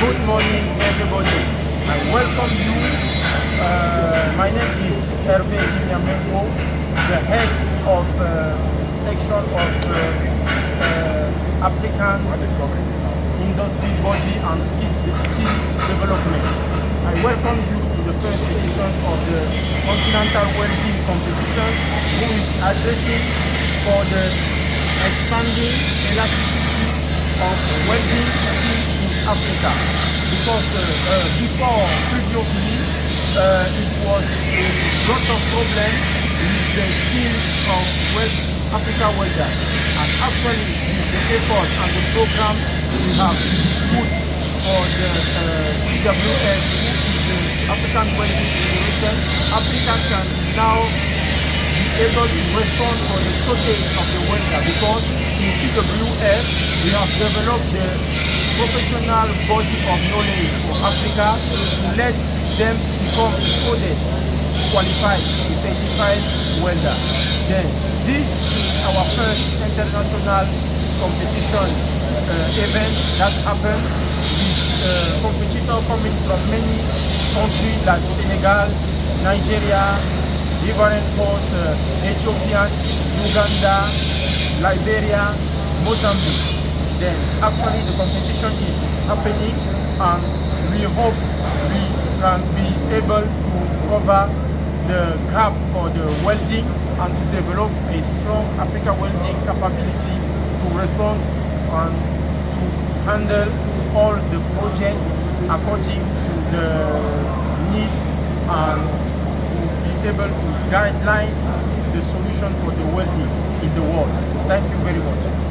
Good morning, everybody. I welcome you. My name is Hervé Inyamengo, the head of section of African Industry Body and Skills Development. I welcome you to the first edition of the Continental Welding Competition, who is addressing for the expanding elasticity of welding skills in Africa. Because previously, it was a lot of problems with the skills of Africa welders. And actually, with the effort and the program we have put for the CWS, who is the African Welding Federation, Africa can now be able to respond for the shortage of the welder, because in CWS we have developed the professional body of knowledge for Africa to let them become coded, qualified, certified welder. Then this is our first international competition event that happened with competitors coming from many countries like Senegal, Nigeria, Ivory Coast, Ethiopia, Uganda, Liberia, Mozambique. Then actually the competition is happening, and we hope we can be able to cover the gap for the welding and to develop a strong Africa welding capability to respond and to handle all the projects according to the need, and be able to guideline the solution for the welding in the world. Thank you very much.